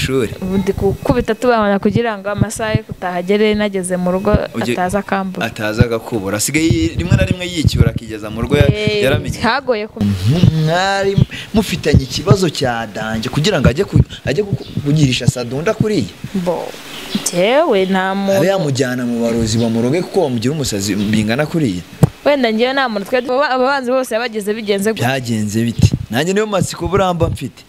ishuri ubundi kubita tubamanya kugira ngo amasaha yo kutahagere nageze mu rugo ataza kambura ataza agakubura asigaye rimwe na rimwe yicyura akigeza mu rugo yaramenye hagoye mwari mufitanye ikibazo cya danje kugira ngo ajye kugirisha Sadunda kuriya bo jewe nta muntu abe yamujyana mu barozi bamuroge kuko bamugira umusazi bingana kuriya wenda ngiye nta muntu twe ababanzi bose yabageze bigenze byagenze biti nanjye niyo matsiko buramba mfite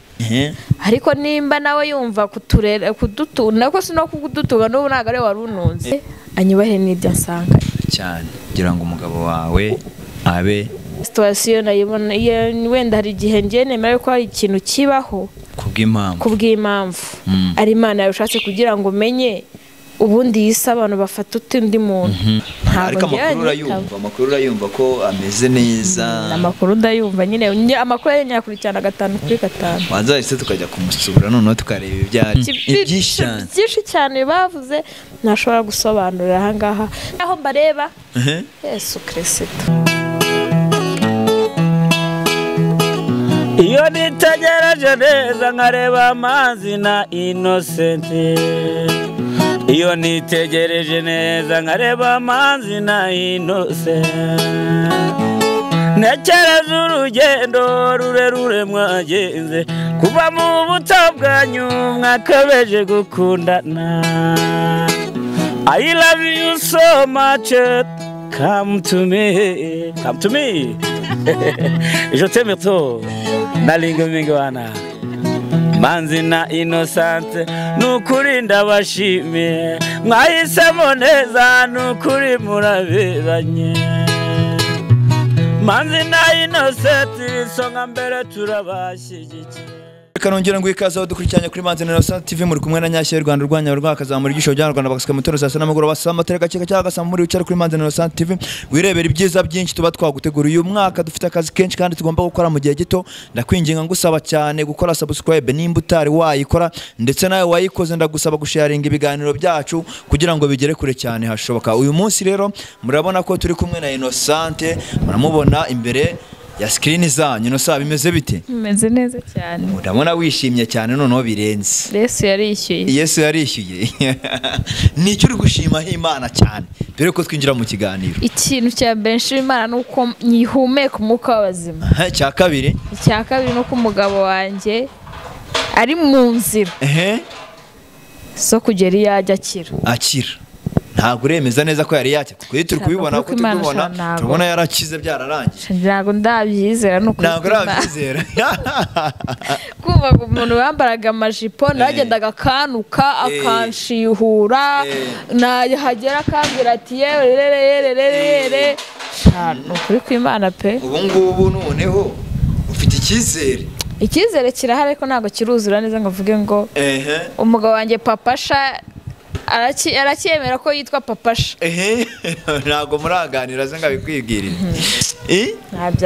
ariko nimba nawe yumva kudutuna ko sino kudutunga n'ubu ntago ari warununze anyubahe n'ibyo ansanga cyane kugira ngo umugabo wawe abe situation nayibona wenda hari igihe ngiye nemera ko hari ikintu kibaho kubw'impamvu ari Imana yashatse kugira ngo menye ubundi yisa abantu bafata undi muntu ariko amakuru urayumva ko ameze neza amakuru ndayumva nyine amakuru yanyakurikirana 5 kuri 5 wanzahise tukajya kumusura noneho tukareba ibyinshi cyane bavuze ntashobora gusobanurira aha ngaha aho mbareba Yesu Kristo iyo nitegereje neza nkareba amazi na Innocent iyo nitegereje neza nkareba amazi na Innocent ntekereza urugendo rurerure mwagenze kuva mu buto bwanyu mwakabeje gukundana I love you so much come to me je t'aime trop nalinga mingwana manzi na Innocent nukuri ndabashimiye mwahisemo neza nukuri muraberanye manzi na Innocent isonga mbere turabashyigikiye kanongera ngo ikaze dukurikiranye kuri Manzi na Innocent TV muri kumwe na Nyashya Rwanda rwanya rwakazamura igisho bya Rwanda bakasika mutoro sasa namugoro basa amateka cyangwa gasa muri wicara kuri Manzi na Innocent TV wirebera ibyiza byinshi tuba twagutegura uyu mwaka dufite akazi kenshi kandi tugomba gukora mu gihe gito ndakwinginga ngusaba cyane gukora subscribe nimba utari wayikora ndetse nawe wayikoze ndagusaba gusharinga ibiganiro byacu kugira ngo bigere kure cyane hashoboka uyu munsi rero murabona ko turi kumwe na Innocent muramubona imbere ya screen zanyu Innocent bimeze bite bimeze neza cyane urabona wishimye cyane noneho birenze Yesu yarishyuye ni cyo uri gushima Imana cyane mbere ko twinjira mu kiganiro ikintu cya benshi Imana nuko nyihumeka umwuka w'abazima cya kabiri nuko umugabo wanjye ari mu nzira so kugera yajya akira ntabwo uremeza neza ko yari yacye kuko turi kubibona ko tubona yarakize byararangiye ntabwo ndabyizera nuko ntabwo urabyizera kumva umuntu wambaraga amajipo nagendaga akanuka akanshihura nahagera akambwira ati yewe shano kuri kw'Imana pe ubu ngubu noneho ufite icyizere kirahari ariko ntabwo kiruzura neza ngo avuge ngo umugabo wanjye Papasha aracyemera ko yitwa Papasha ntago muraganira ze ngabikwibwirira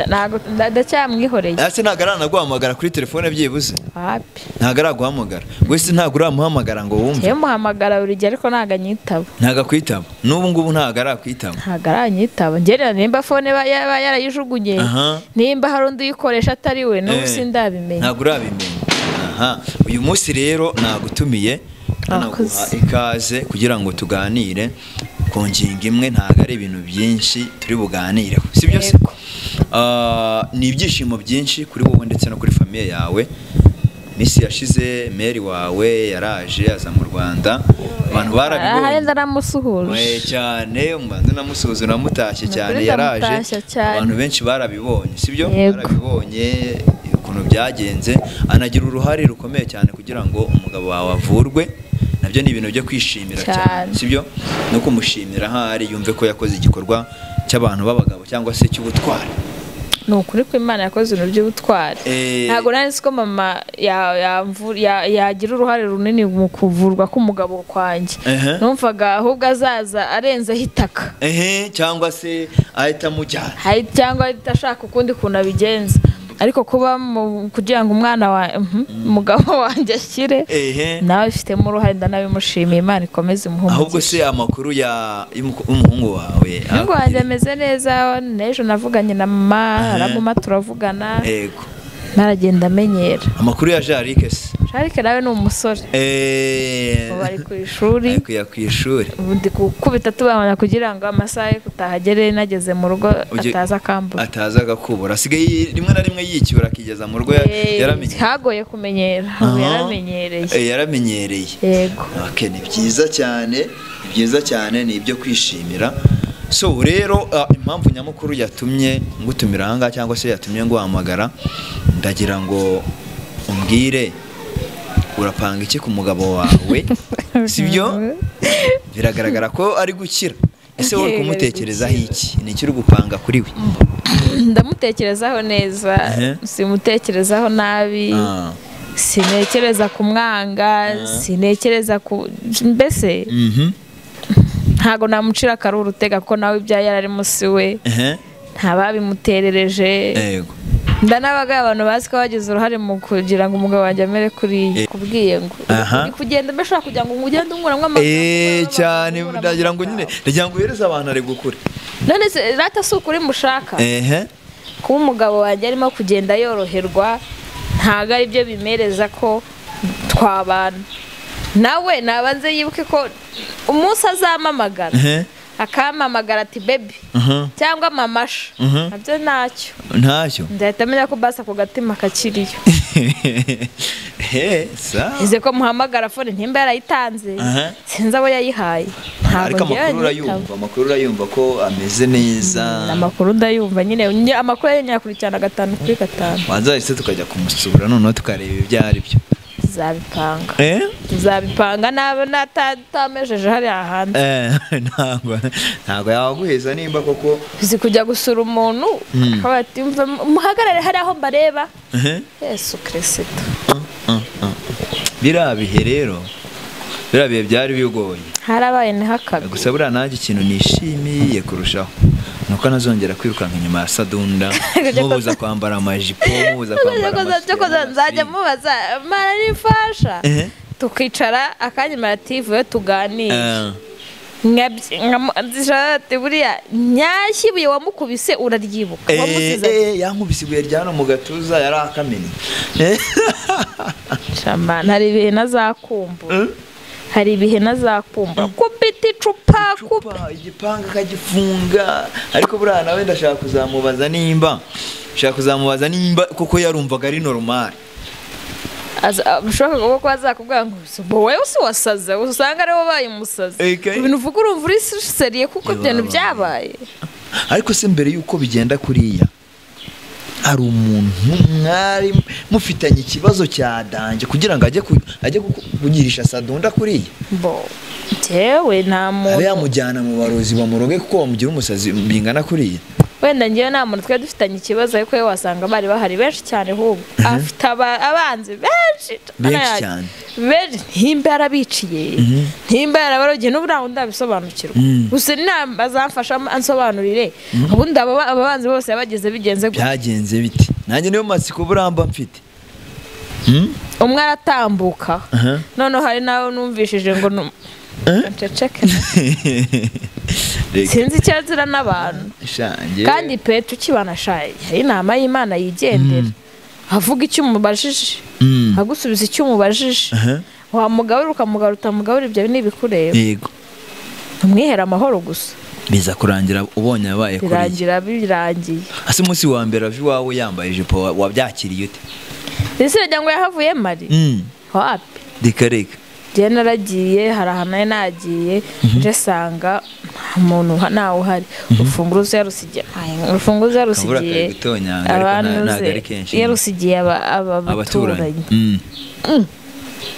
ntago ndacyamwihoreye ase ntago aranaguhamagara kuri telefone byibuze hapi ntago araguhamagara wese ntago uramuhamagara ngo wumve muhamagara buri gihe ariko ntago anyitaba n'ubu ngubu ntago arakwitaba ntago aranyitaba ngerera nimba phone yaba yarayijugunye nimba hari undi uyikoresha atari we n'ubu sindabimenya ntago urabimenya uyu munsi rero nagutumiye naguha ikaze kugira ngo tuganire ku ngingo imwe ntago ari ibintu byinshi turi buganire sibyo se ni ibyishimo byinshi kuri wowe ndetse no kuri famille yawe misi yashize Mary wawe yaraje aza mu Rwanda abantu barabibonye ndaramusuhuje cyane umbanza namusuhuza namutashye cyane yaraje abantu benshi barabibonye sibyo barabibonye ukuntu byagenze anagira uruhare rukomeye cyane kugira ngo umugabo wawe avurwe nabyo ni ibintu byo kwishimira cyane sibyo no kumushimira hari yumve ko yakoze igikorwa cy'abantu b'abagabo cyangwa se cy'ubutwari nukuri ko Imana yakoze ibintu by'ubutwari ntago nari ko mama yagira uruhare runini mu kuvurwa k'umugabo kwanjye numvaga ahubwo azaza arenze hitaka cyangwa se ahita mujyana cyangwa atashaka ukundi kuntu abigenza ariko kuba kugira ngo umwana wa umugabo wanjye ashyire nawe ifitemo uruhare ndanabimushimiye Imana ikomeze umuhumurize ahubwo se amakuru y'umuhungu wawe umuhungu wanjye ameze neza n'ejo navuganye na mama araguma turavugana naragenda amenyera. Amakuru ya Jarike se? Jarike nawe ni umusore. Bari ku ishuri. Ku ishuri. Ubundi kubita tubamanya kugira ngo amasaha yo kutahagere nageze mu rugo ataza kambura. Ataza agakubura. Asigaye rimwe na rimwe yicyura akigeza mu rugo yaramenye. Hagoye kumenyera. Yaramenyereye. Yaramenyereye. Yego. Okay, ni byiza cyane. Byiza cyane ni ibyo kwishimira. So rero impamvu nyamukuru yatumye ngutumira hanga cyangwa se yatumye ngo hamagara ndagira ngo umbwire urapanga iki ku mugabo wawe sibyo biragaragara ko ari gukira ese wowe kumutekerezaho iki ni iki uri gupanga kuri we ndamutekerezaho neza simutekerezaho nabi sinekereza kumwanga sinekereza ku mbese ntago namucira karuru tega ko nawe ibyaye ari musi we ntababimuterereje yego ndanabaga abantu bazi ko bagize uruhare mu kugira ngo umugabo wanjye amere kuri kubwiye ngo kugenda mbeshaka kugira ngo ugende unkuramwe amakuru cyane ndagira ngo nyine ndagira ngo uhereze abantu ari gukura none se rata sukuri mushaka kuba umugabo wanjye arimo kugenda yoroherwa ntago ari byo bimereza ko twabana nawe nabanze yibuke ko umunsi azamamagara akamamagara ati baby cyangwa mamasha nabyo ntacyo ndahita menya ko basa ku gatima kakiriyo ize ko muhamagara fone ntimba yarayitanze sinzi abo yayihaye ariko amakuru urayumva ko ameze neza amakuru ndayumva nyine amakuru yanyakurikirana 5 kuri 5 wanzahise tukajya kumusura noneho tukareba ibyo ari byo tuzabipanga nabo natamejeje hari ahandi ntago yaguheza nimba koko uzi kujya gusura umuntu akabati muhagarare hari aho mbareba Yesu Kristo birabihe rero birabihe byari bigoye harabaye ntihakabe gusa buriya nanjye ikintu nishimiye kurushaho nuko nazongera kwirukanka inyuma ya Sadunda mubuza kwambara amajipo mubuza kwambara nzajya mubaza marifasha tukicara akanyimarative yo tuganira ngabye buriya nyashyibuye wamukubise uraryibuka yankubise ibuye ryano mu gatuza yari akamenya shama ntari ibihe nazakumbura hari ibihe nazakumbura kubita icupa igipanga kagifunga ariko buriya nawe ndashaka kuzamubaza nimba kuko yarumvaga ari normal bishoboka ko azakubwira ngo wowe usi wasaze usanga ariwo baye umusazi ibintu uvuga urumva uri seriye kuko ibintu byabaye ariko se mbere yuko bigenda kuriya hari umuntu mwari mufitanye ikibazo cya danje kugira ngo ajye kugirisha Sadunda kuriya jewe nta muntu yamujyana mu barozi bamuroge kuko bamugira umusazi bingana kuriya wenda ngiye nta muntu twe dufitanye ikibazo ariko we wasanga bari bahari benshi cyane hubwo afite abanzi benshi cyane ntimba yarabiciye ntimba yarabarogiye n'uburaho ndabisobanukirwa gusa inama azamfasha ansobanurire ubundi ababanzi bose yabageze bigenze byagenze biti nanjye niyo matsiko buramba mfite umwe aratambuka none hari nawe numvishije ngo nceceke sinzi icyo azira n'abantu kandi pe tukibana shaye hari inama y'Imana yigendera avuga icyo umubajije agusubiza icyo umubajije wamugaburira ukamugaburira utamugaburira ibyo n'ibikureba yego umwihera amahoro gusa biza kurangira ubonye abaye kuri birangiye ase umunsi wa mbere avi wawe yambaye ijipo wabyakiriye ute ese rya ngo yahavuye mari wapi dikareka je naragiye hari ahantu nagiye nje sanga umuntu nawe uhari urufunguzo yarusigiye abantu yarusigiye abaturanyi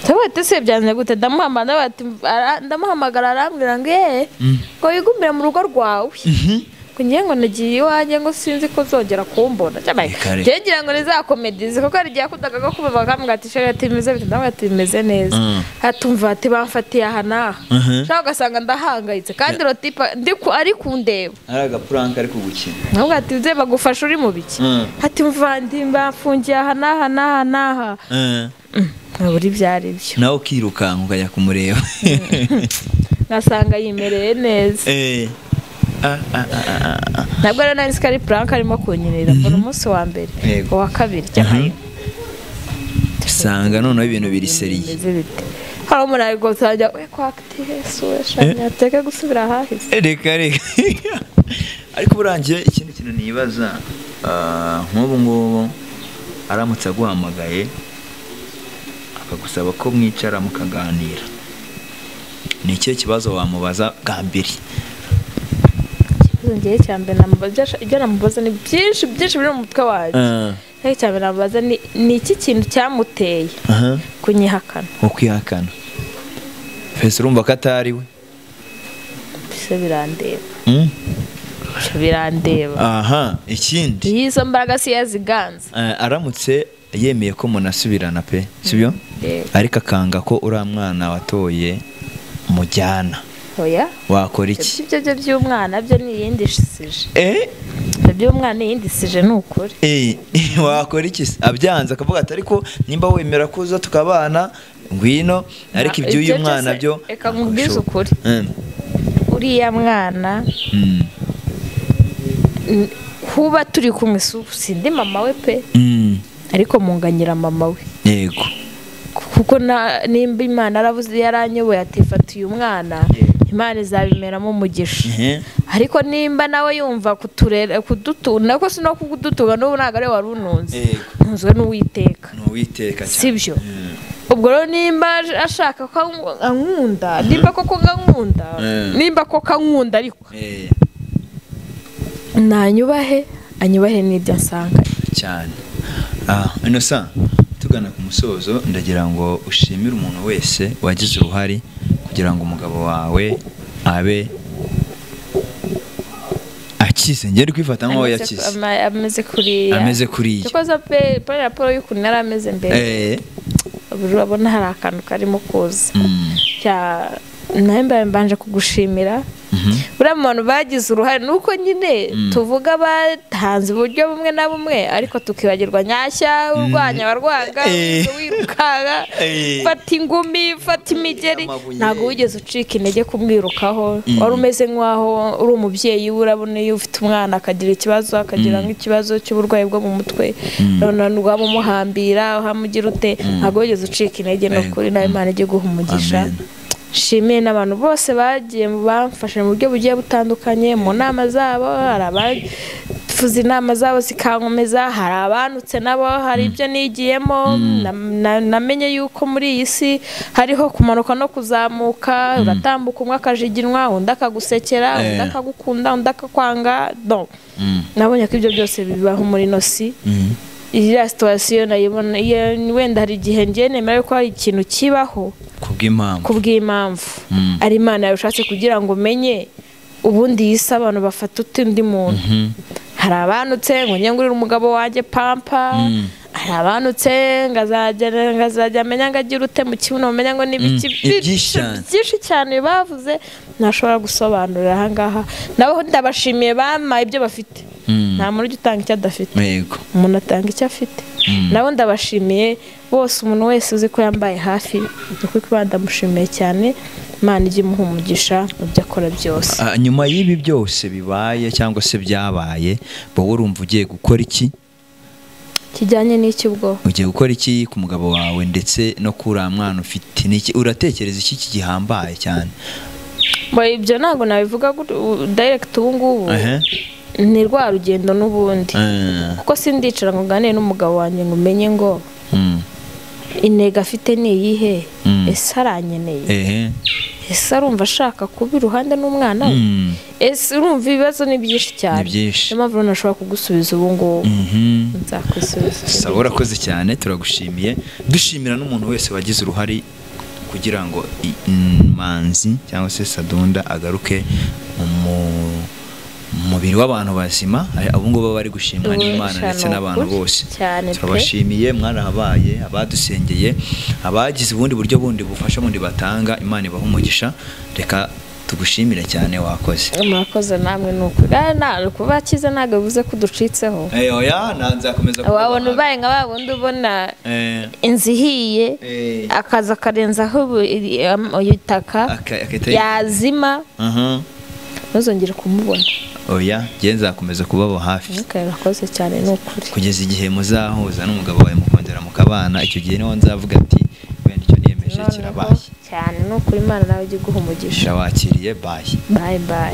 Tawete se byanze gute ndamuhamagara arambwira ngo ngo yigumire mu rugo rwawe kunye ngo nagiye iwanjye ngo sinzi ko zongera kumbona ngira ngo nizakomedize kuko ari giye kudaga ko kuba kamugati timeze bite ndamwati bimeze neza hatumva ati bamfatiye aha naha shaho gasanga ndahangayitse kandi rotipa ari kundeba araga prank ari kugukina ntabwo ati uze bagufasha uri mu biki ati mva mbafungiye aha naha buri byari byo nawe ukirukanka ukajya kumureba nasanga yimereye neza ntabwo rero nari sikari prank arimo kunyinira mbona umunsi wa mbere uwa kabiri cyane ugasanga noneho ibintu biri seriye. hari umuntu ari gusajya we kwakitihe suwe shanya teke gusubira hahise reka ariko burangiye ikindi kintu nibaza nk'ubu ngubu aramutse aguhamagaye akagusaba ko mwicara mukaganira, ni ikihe kibazo wamubaza bwa mbere? ngiye cyambe namubaza ibyo namubaza ni byinshi biri mu mutwe wanjye. Cyambe namubaza ni iki kintu cyamuteye kunyihakana. Ukwihakana fese urumva ko atari we? Bise birandeba. Ikindi izo mbaraga si yaziganza. Aramutse yemeye ko munasubirana pe sibyo, ariko akanga ko uri mwana watoye mujyana, oya wakora iki? Ibyo by'umwana byo ni yindishije. By'umwana yindishije nukuri. Wakora iki? Abyanze akavuga ati ariko nimba wemera kuza tukabana ngwino, ariko iby'uyu mwana byo reka nkubwize ukuri. Uriya mwana kuba turi kumwe sindi mama we pe, ariko munganyira mama we. Yego, kuko nimba Imana aravuze yaranyoboye atifatiye umwana, Imana izabimeramo umugisha. Ariko nimba nawe yumva kudutuna ko sino kudutunga n'ubu ntago ari wari ununze, ntunzwe n'Uwiteka sibyo. Ubwo rero nimba ashaka ko ankunda, nimba koko ngankunda, nimba koko ankunda ariko anyubahe n'ibyo ansanga cyane. Innocent, tugana ku musozo, ndagira ngo ushimire umuntu wese wagize uruhare kugira ngo umugabo wawe abe akize. Ngeri kwifata nkaho yakize, ameze kuriya cyokoza pe raporo y'ukuntu yari ameze mbere. Urabona hari akantu karimo kuza nawe mbanje kugushimira. Buriya mu bantu bagize uruhare nuko nyine tuvuga batanze uburyo bumwe na bumwe, ariko tukibagirwa Nyashya urwanya abarwaga, wirukaga fata ingumi fata imigeri, ntabwo wigeze ucika intege kumwirukaho. Wari umeze nk'aho uri umubyeyi we, urabona iyo ufite umwana akagira ikibazo, akagira nk'ikibazo cy'uburwayi bwo mu mutwe, urabona umuhambira uhamugira ute, ntabwo wigeze ucika intege. No kuri nawe Imana ijye guha umugisha. Shimiye n'abantu bose bagiye bamfasha mu buryo bugiye butandukanye mu nama zabo. Hari abafuze inama zabo zikankomeza, hari abanutse nabo, hari ibyo nigiyemo. Namenye yuko muri iyi si hariho kumanuka no kuzamuka, uratambuka umwe akajiginwa, undi akagusekera, undi akagukunda, undi akakwanga. Nabonye ko ibyo byose bibaho muri ino si. Iriya situation nayibona wenda hari igihe ngiye nemera ko hari ikintu kibaho kubw'impamvu ari Imana yashatse kugira ngo menye ubundi yisa abantu bafata undi muntu. Hari abanutse ngo nyengurire umugabo wanjye pampa, hari abanutse ngazajya amenya ngo agira ute mu kibuno, umenya ngo n'ibiki byinshi cyane bavuze ntashobora gusobanurira aha ngaha. Nabo ndabashimiye bama ibyo bafite. Nta muntu ujya utanga icyo adafite, umuntu atanga icyo afite. Nabo ndabashimiye bose, umuntu wese uzi ko yambaye hafi, kuko ndamushimiye cyane. Imana ijye imuha umugisha mu byo akora byose. Nyuma y'ibi byose bibaye cyangwa se byabaye, wowe urumva ugiye gukora iki kijyanye n'iki? Ubwo ugiye gukora iki ku mugabo wawe ndetse no kuri mwana ufite? Niki uratekereza iki gihambaye cyane? Ibyo ntabwo nabivuga direct ubu ngubu, ni rwa rugendo n'ubundi, kuko sindicara ngo nganire n'umugabo wanjye ngo umenye ngo intego afite ni iyihe, ese aranyeneye, ese arumva ashaka kuba iruhande n'umwana we, ese urumva ibibazo ni byinshi cyane. Niyo mpamvu ntashobora kugusubiza ubu ngubu, nzakwisubiza. Sawa, urakoze cyane, turagushimiye. Dushimira n'umuntu wese wagize uruhare kugira ngo Manzi cyangwa se Sadunda agaruke mu mubiri w'abantu bazima. Abo ngabo bari gushimwa n'Imana ndetse n'abantu bose. Turabashimiye, mwarahabaye, abadusengeye, abagize ubundi buryo bundi bufasha bundi batanga. Imana ibaha umugisha. Reka tugushimire cyane, wakoze. Murakoze namwe nuko kuba kiza ntabwo bivuze ko ducitseho. Oya, nanzakomeza kuba wabona ubaye nka babundi ubona inzu ihiye akaza karenzaho itaka yazima ntuzongere kumubona. Oya ngiye nzakomeza kubaba hafi. Urakoze cyane n'ukuri. Kugeza igihe muzahuza n'umugabo wawe mukongera mukabana, icyo gihe niho nzavuga ati wenda icyo niyemeje kirabaye cyane n'ukuri. Imana nawe ijye iguha umugisha. Wakiriye bye. Bye bye.